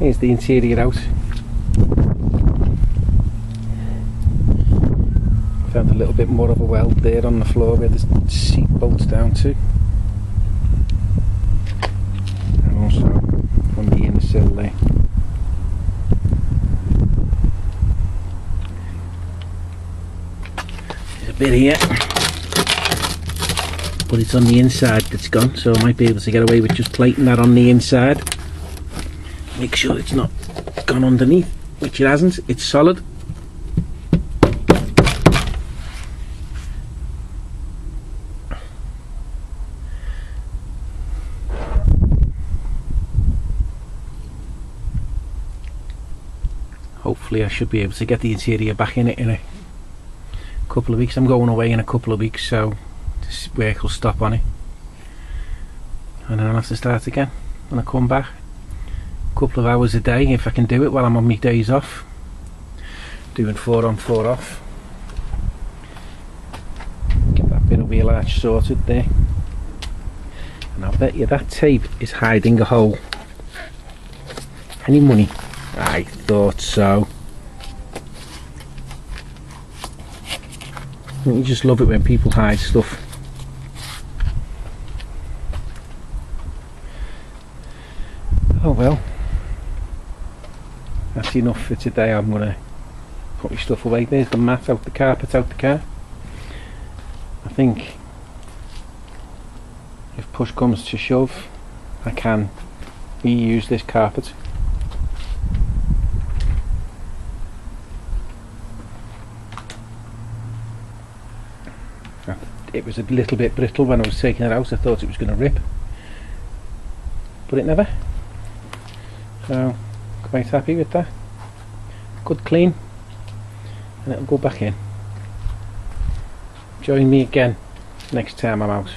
Here's the interior out. Found a little bit more of a weld there on the floor where the seat bolts down to. And also on the inner sill there. There's a bit here, but it's on the inside that's gone, so I might be able to get away with just plating that on the inside. Make sure it's not gone underneath, which it hasn't. It's solid. Hopefully I should be able to get the interior back in it in a couple of weeks. I'm going away in a couple of weeks, so this work will stop on it, and then I'll have to start again when I come back. A couple of hours a day if I can do it while I'm on my days off, doing 4 on 4 off. Get that bit of wheel arch sorted there, and I'll bet you that tape is hiding a hole. Any money? I thought so. You just love it when people hide stuff. Oh well, that's enough for today. I'm going to put my stuff away. There's the mat out the carpet out the car. I think if push comes to shove, I can reuse this carpet. It was a little bit brittle when I was taking it out. I thought it was going to rip, but it never. So quite happy with that. Good clean, and it'll go back in. Join me again next time I'm out.